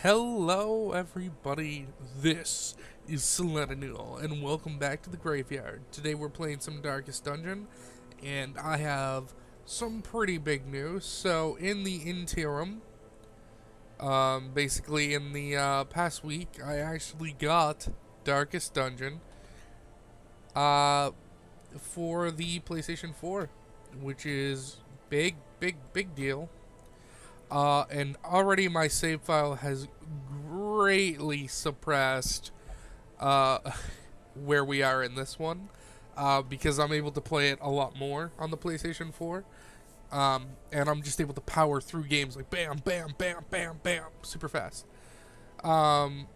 Hello, everybody. This is Selenanil, and welcome back to the Graveyard. Today we're playing some Darkest Dungeon, and I have some pretty big news. So, in the interim, basically in the past week, I actually got Darkest Dungeon for the PlayStation 4, which is big deal. And already my save file has greatly surpassed uh, where we are in this one, because I'm able to play it a lot more on the PlayStation 4. And I'm just able to power through games like bam, bam, bam, bam, bam, super fast. Um,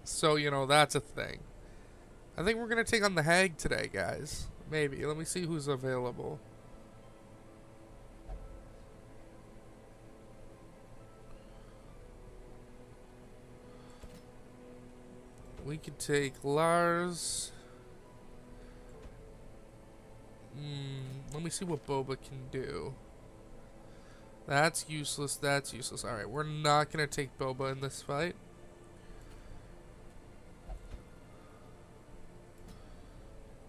so, that's a thing. I think we're going to take on the Hag today, guys. Maybe. Let me see who's available. We could take Lars. Let me see what Boba can do. That's useless. That's useless. Alright, we're not going to take Boba in this fight.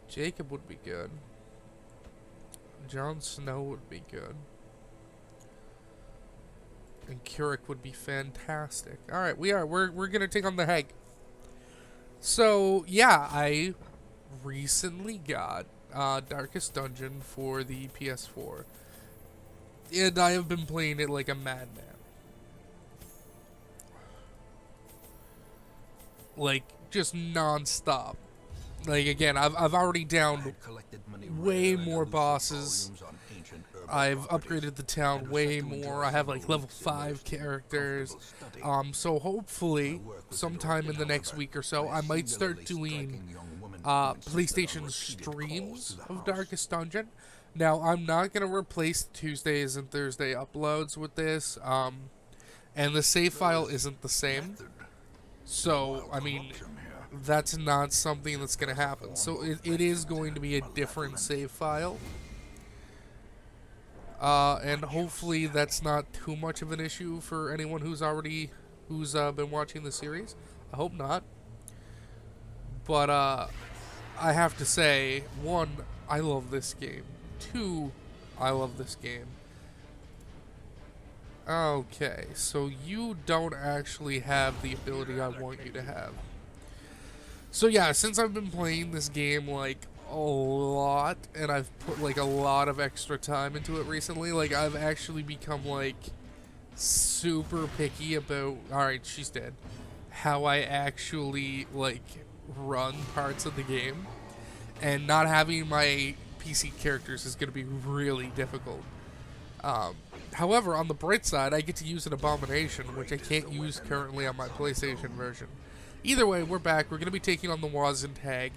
Jacob would be good. Jon Snow would be good. And Keurig would be fantastic. Alright, we're going to take on the Hag. So, yeah, I recently got Darkest Dungeon for the PS4. And I have been playing it like a madman. Like, just non-stop. Like, again, I've already downed way more bosses. I've upgraded the town way more. I have like level 5 characters. So hopefully, sometime in the next week or so, I might start doing PlayStation streams of Darkest Dungeon. Now, I'm not going to replace Tuesdays and Thursday uploads with this. And the save file isn't the same. So, I mean, that's not something that's going to happen. So it is going to be a different save file. And hopefully that's not too much of an issue for anyone who's been watching the series. I hope not. But I have to say, 1, I love this game. 2, I love this game. Okay, so you don't actually have the ability I want you to have. So yeah, since I've been playing this game like a lot, and I've put like a lot of extra time into it recently, like I've actually become like super picky about, alright, she's dead, how I actually like run parts of the game. And not having my PC characters is going to be really difficult. However, on the bright side, I get to use an Abomination, which I can't use currently on my PlayStation version. Either way, we're back. We're going to be taking on the Wizened Hag.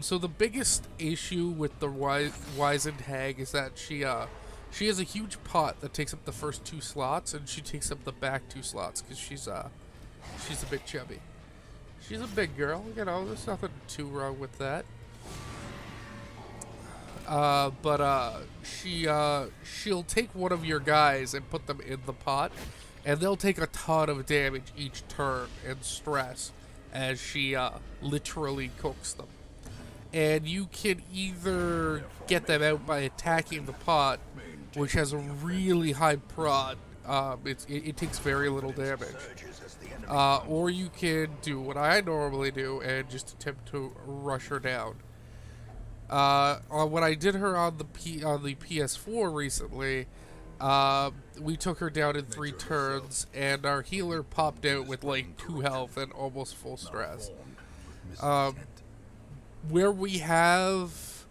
So the biggest issue with the Wizened Hag is that she has a huge pot that takes up the first 2 slots, and she takes up the back 2 slots because she's a bit chubby. She's a big girl, there's nothing too wrong with that. She'll take one of your guys and put them in the pot, and they'll take a ton of damage each turn and stress as she literally cooks them. And you can either get them out by attacking the pot, which has a really high prod. It takes very little damage. Or you can do what I normally do and just attempt to rush her down. When I did her on the PS4 recently, we took her down in 3 turns, and our healer popped out with like 2 health and almost full stress. Where we have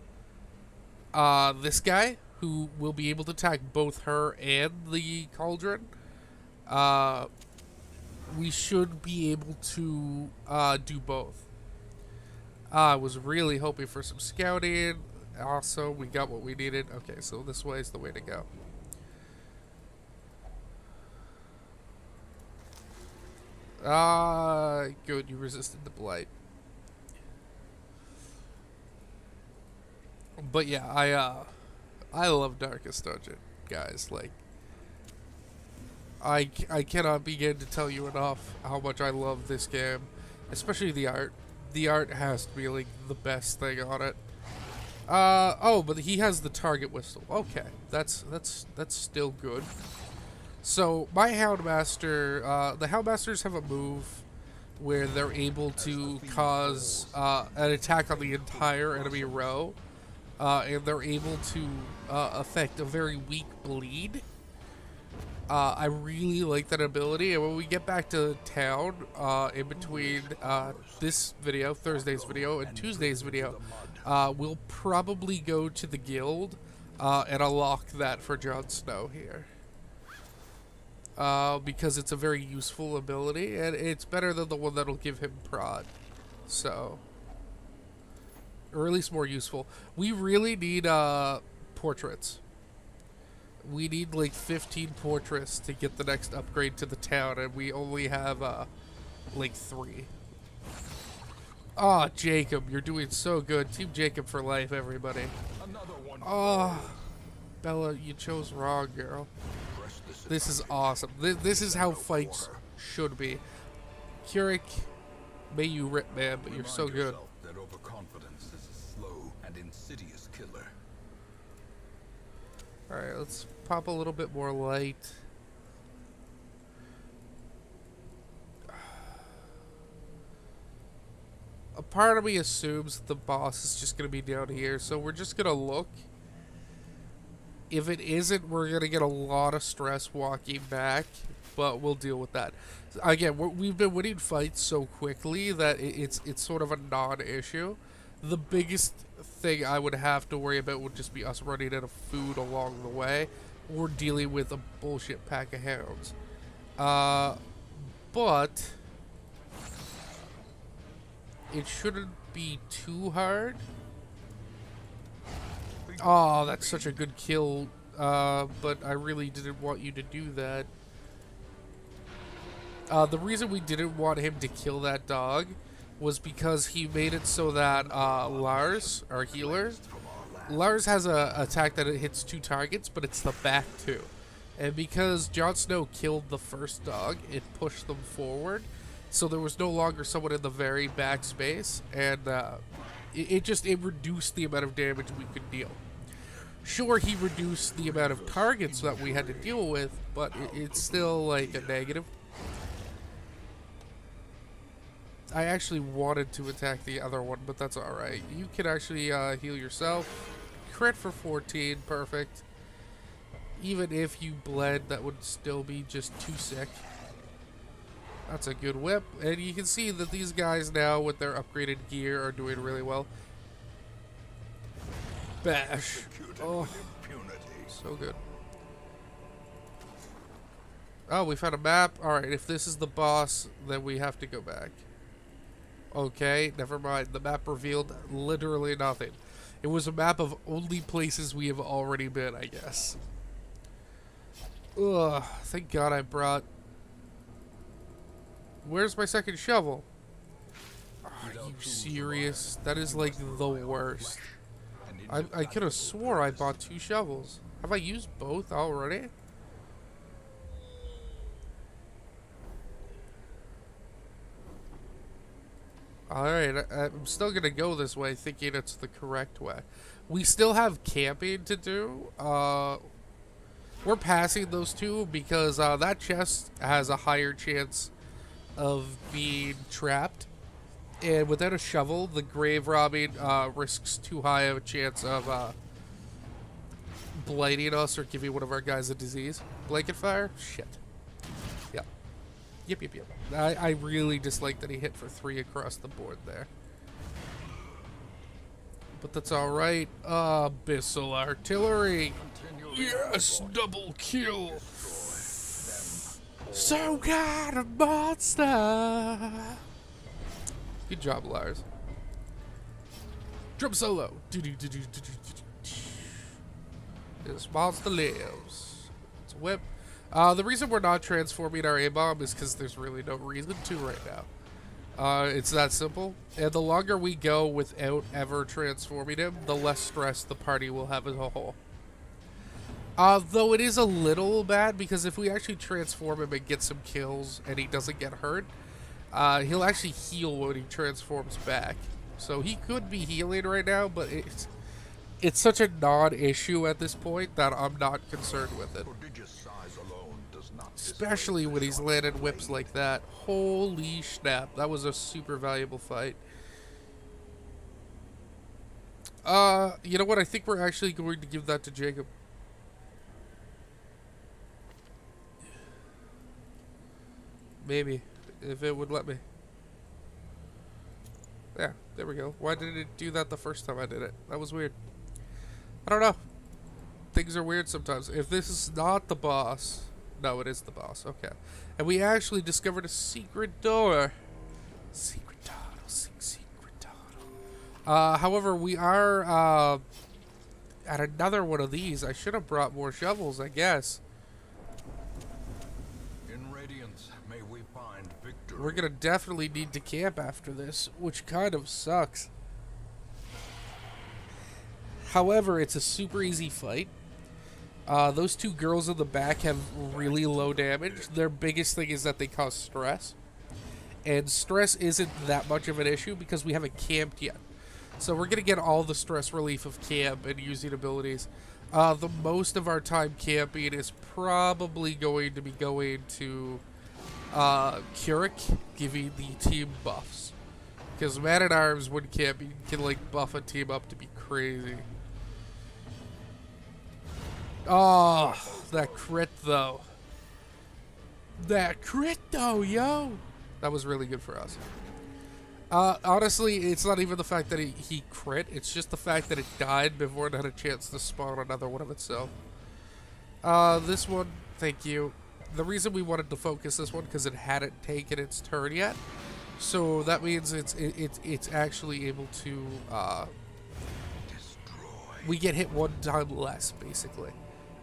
this guy who will be able to attack both her and the cauldron, we should be able to do both. I was really hoping for some scouting. Also, we got what we needed. Okay, so this way is the way to go. Good, you resisted the blight. But yeah, I love Darkest Dungeon, guys. Like, I cannot begin to tell you enough how much I love this game, especially the art. The art has to be like the best thing on it. Oh, but he has the target whistle. Okay, that's still good. So my Houndmaster, the Houndmasters have a move where they're able to cause an attack on the entire enemy row, and they're able to affect a very weak bleed. I really like that ability, and when we get back to town, in between this video, Thursday's video, and Tuesday's video, we'll probably go to the guild and unlock that for Jon Snow here. Because it's a very useful ability, and it's better than the one that'll give him prod. So, or at least more useful. We really need portraits. We need like 15 portraits to get the next upgrade to the town, and we only have like 3. Oh, Jacob, you're doing so good. Team Jacob for life, everybody. Oh, Bella, you chose wrong, girl. This is awesome. This is how fights should be. Keurig, may you rip, man, but you're so good. That overconfidence is a slow and insidious killer. Alright, let's pop a little bit more light. A part of me assumes the boss is just going to be down here, so we're just going to look. If it isn't, we're going to get a lot of stress walking back, but we'll deal with that. Again, we've been winning fights so quickly that it's sort of a non-issue. The biggest thing I would have to worry about would just be us running out of food along the way, or dealing with a bullshit pack of hounds. But it shouldn't be too hard. Oh, that's such a good kill, but I really didn't want you to do that. The reason we didn't want him to kill that dog was because he made it so that Lars, our healer, Lars has a attack that it hits 2 targets, but it's the back 2. And because Jon Snow killed the first dog, it pushed them forward, so there was no longer someone in the very back space, and it reduced the amount of damage we could deal. Sure, he reduced the amount of targets that we had to deal with, but it's still like a negative. I actually wanted to attack the other one, but that's alright. You can actually heal yourself. Crit for 14, perfect. Even if you bled, that would still be just too sick. That's a good whip. And you can see that these guys now, with their upgraded gear, are doing really well. Bash. Oh, so good. Oh, we found a map. Alright, if this is the boss, then we have to go back. Okay, never mind. The map revealed literally nothing. It was a map of only places we have already been, I guess. Ugh, thank God I brought... Where's my second shovel? Are you serious? That is like the worst. I could have swore I bought 2 shovels. Have I used both already? Alright, I'm still gonna go this way thinking it's the correct way. We still have camping to do. We're passing those 2 because that chest has a higher chance of being trapped. And without a shovel, the grave robbing risks too high of a chance of blighting us or giving one of our guys a disease. Blanket fire? Shit. Yep. Yep. I really dislike that he hit for 3 across the board there. But that's alright. Abyssal artillery. Yes, double kill. So kind of monster. Good job, Lars. Drum solo. This monster lives. It's a whip. The reason we're not transforming our A-bomb is because there's really no reason to right now. It's that simple. And the longer we go without ever transforming him, the less stress the party will have as a whole. Though it is a little bad because if we actually transform him and get some kills and he doesn't get hurt, he'll actually heal when he transforms back. So he could be healing right now, but it's such a non-issue at this point that I'm not concerned with it. Prodigious size alone does not Especially when he's landed whips like that. Holy snap, that was a super valuable fight. You know what? I think we're actually going to give that to Jacob. Maybe, if it would let me. Yeah, there we go. Why didn't it do that the first time I did it? That was weird. I don't know. Things are weird sometimes. If this is not the boss... No, it is the boss. Okay. And we actually discovered a secret door. Secret tunnel. Secret tunnel. However, we are at another one of these. I should have brought more shovels, I guess. In Radiance, may we find victory. We're gonna definitely need to camp after this, which kind of sucks. However, it's a super easy fight. Those two girls in the back have really low damage. Their biggest thing is that they cause stress. And stress isn't that much of an issue because we haven't camped yet. So we're going to get all the stress relief of camp and using abilities. The most of our time camping is probably going to be going to Keurig, giving the team buffs. Because Man-at-Arms, when camping, can like buff a team up to be crazy. Oh, that crit though. That crit though, yo. That was really good for us. Honestly, it's not even the fact that he crit. It's just the fact that it died before it had a chance to spawn another one of itself. This one, thank you. The reason we wanted to focus this one because it hadn't taken its turn yet. So that means it's actually able to we get hit one time less, basically.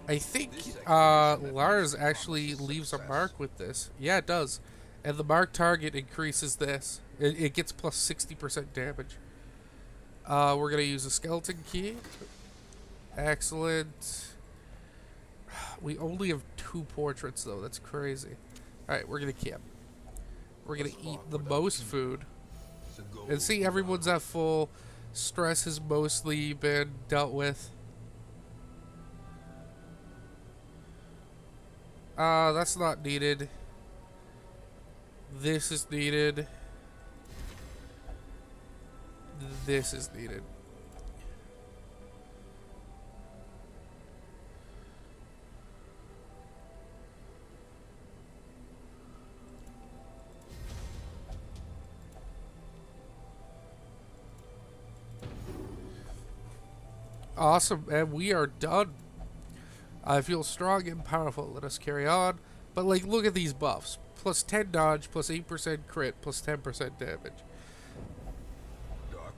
I think Lars actually leaves a mark with this. Yeah, it does. And the mark target increases this. It gets plus 60% damage. We're going to use a skeleton key. Excellent. We only have 2 portraits, though. That's crazy. Alright, we're going to camp. We're going to eat the most food. And see, everyone's at full. Stress has mostly been dealt with. That's not needed. This is needed. This is needed. Awesome, and we are done. I feel strong and powerful. Let us carry on. But, like, look at these buffs. Plus 10 dodge, plus 8% crit, plus 10% damage.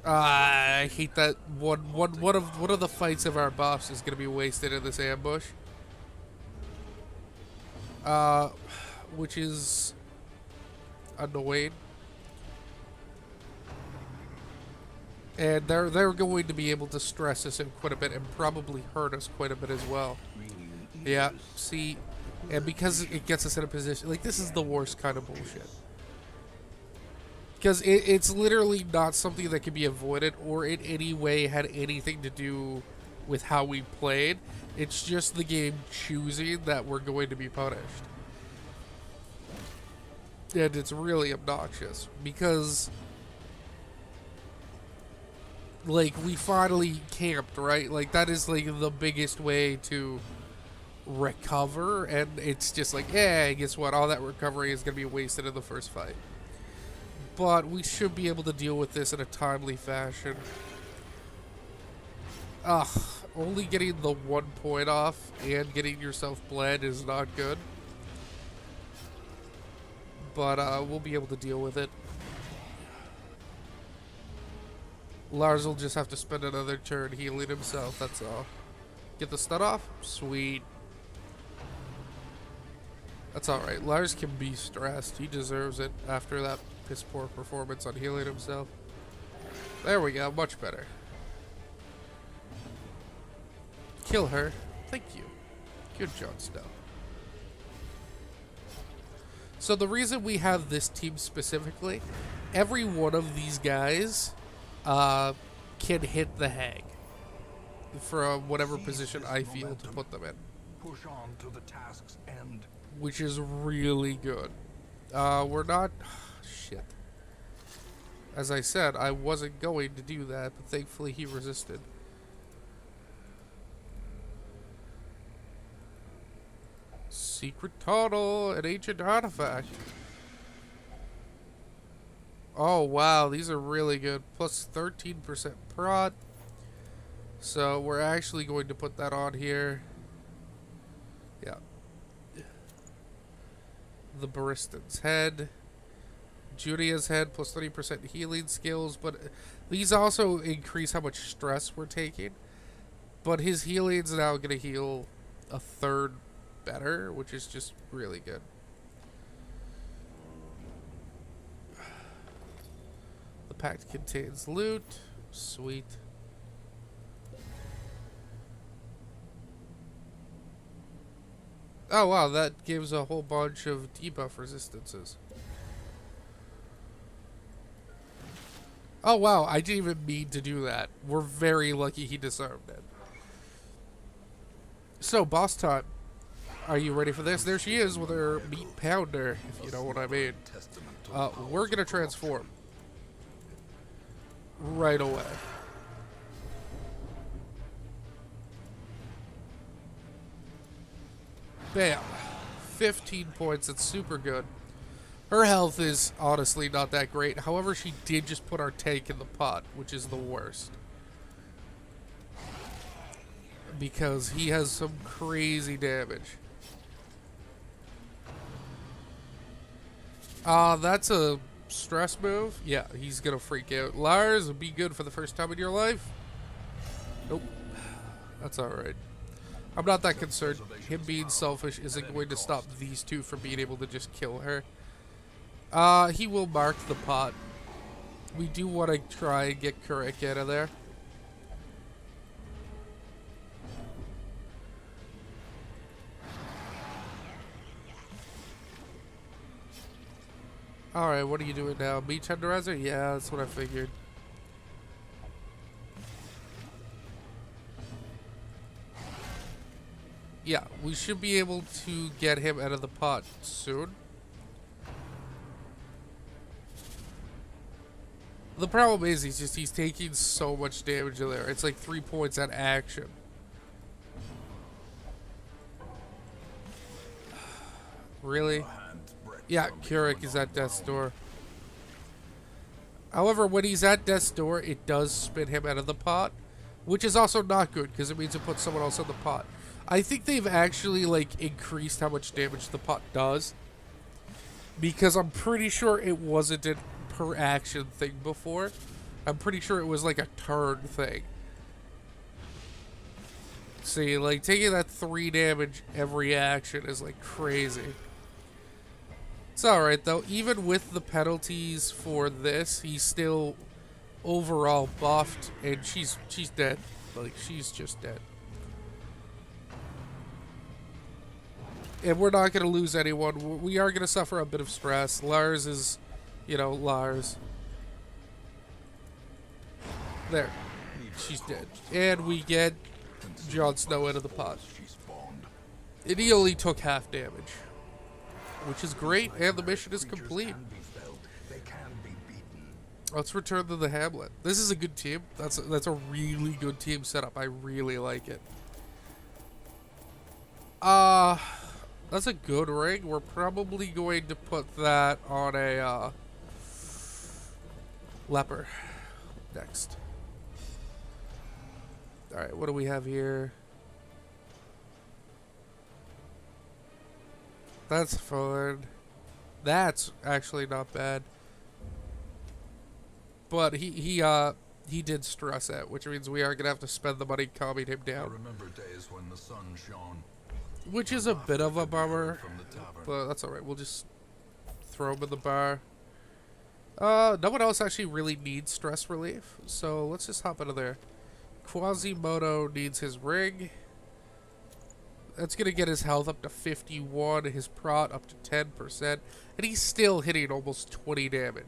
I hate that one of the fights of our buffs is going to be wasted in this ambush. Which is annoying. And they're going to be able to stress us in quite a bit and probably hurt us quite a bit as well. Yeah, see, and because it gets us in a position, like, this is the worst kind of bullshit. Because it's literally not something that can be avoided or in any way had anything to do with how we played. It's just the game choosing that we're going to be punished. And it's really obnoxious because, like, we finally camped, right? Like, that is, like, the biggest way to recover, and it's just like, guess what? All that recovery is going to be wasted in the first fight. But we should be able to deal with this in a timely fashion. Only getting the 1 point off and getting yourself bled is not good. But we'll be able to deal with it. Lars will just have to spend another turn healing himself, that's all. Get the stun off? Sweet. That's alright. Lars can be stressed. He deserves it after that piss poor performance on healing himself. There we go. Much better. Kill her. Thank you. Good Jon Snow. So the reason we have this team specifically, every one of these guys can hit the hag from whatever position I feel to put them in. Push on to the task's end. Which is really good. We're not... Shit. As I said, I wasn't going to do that, but thankfully he resisted. Secret tunnel, an ancient artifact. Oh, wow, these are really good. Plus 13% prot. So we're actually going to put that on here. Yeah. The Baristan's head. Judia's head, plus 30% healing skills. But these also increase how much stress we're taking. But his healing's now going to heal a third better, which is just really good. The pact contains loot. Sweet. Oh wow, that gives a whole bunch of debuff resistances. Oh wow, I didn't even mean to do that. We're very lucky he disarmed it. So, boss time. Are you ready for this? There she is with her meat pounder, if you know what I mean. We're gonna transform. Right away. Bam. 15 points. It's super good. Her health is honestly not that great. However, she did just put our tank in the pot, which is the worst. Because he has some crazy damage. That's a stress move. Yeah, he's gonna freak out. Lars, be good for the first time in your life. Nope. That's alright. I'm not that concerned. Him being selfish isn't going to stop these two from being able to just kill her. He will mark the pot. We do want to try and get Kurik out of there. Alright, what are you doing now? Meat tenderizer? Yeah, that's what I figured. Yeah, we should be able to get him out of the pot soon. The problem is he's taking so much damage in there. It's like 3 points at action. Really? Yeah, Kurik is at death's door. However, when he's at death's door, it does spin him out of the pot, which is also not good because it means it puts someone else in the pot. I think they've actually like increased how much damage the pot does, because I'm pretty sure it wasn't a per action thing before. I'm pretty sure it was like a turn thing. See, like taking that 3 damage every action is like crazy. It's alright though. Even with the penalties for this, he's still overall buffed, and she's dead. Like, she's just dead. And we're not going to lose anyone. We are going to suffer a bit of stress. Lars is, you know, Lars. There. She's dead. And we get Jon Snow out of the pot. And he only took half damage, which is great, and the mission is complete. Let's return to the Hamlet. This is a good team. That's a really good team setup. I really like it. That's a good ring. We're probably going to put that on a leper next. Alright, what do we have here? That's fun. That's actually not bad. But he did stress it, which means we are gonna have to spend the money calming him down. I remember days when the sun shone. Which is a bit of a bummer, but that's alright. We'll just throw him in the bar. No one else actually really needs stress relief, so let's just hop into there. Quasimodo needs his ring. That's going to get his health up to 51, his prot up to 10%, and he's still hitting almost 20 damage.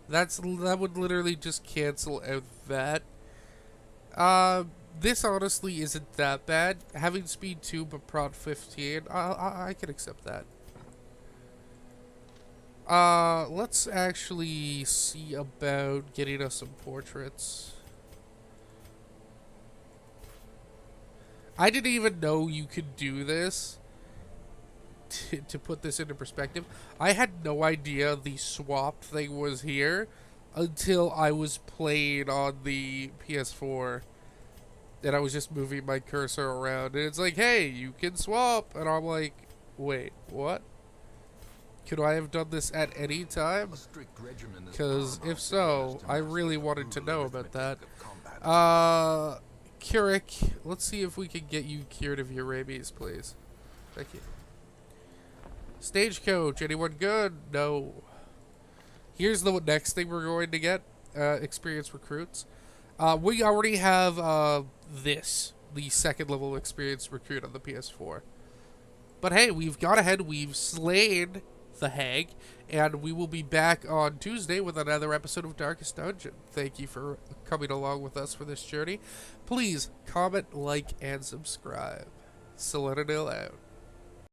That would literally just cancel out that. This honestly isn't that bad. Having speed 2 but prot 15, I can accept that. Let's actually see about getting us some portraits. I didn't even know you could do this. To put this into perspective, I had no idea the swap thing was here until I was playing on the PS4 and I was just moving my cursor around and it's like, hey, you can swap, and I'm like, wait, what? Could I have done this at any time? Because if so, I really wanted to know about that. Keurig, let's see if we can get you cured of your rabies, please. Thank you. Stagecoach, anyone good? No. Here's the next thing we're going to get. Experienced recruits. We already have this, the second level experienced recruit on the PS4. But hey, we've got ahead, we've slain the hag, and we will be back on Tuesday with another episode of Darkest Dungeon. Thank you for coming along with us for this journey. Please comment, like, and subscribe. Cynadil out.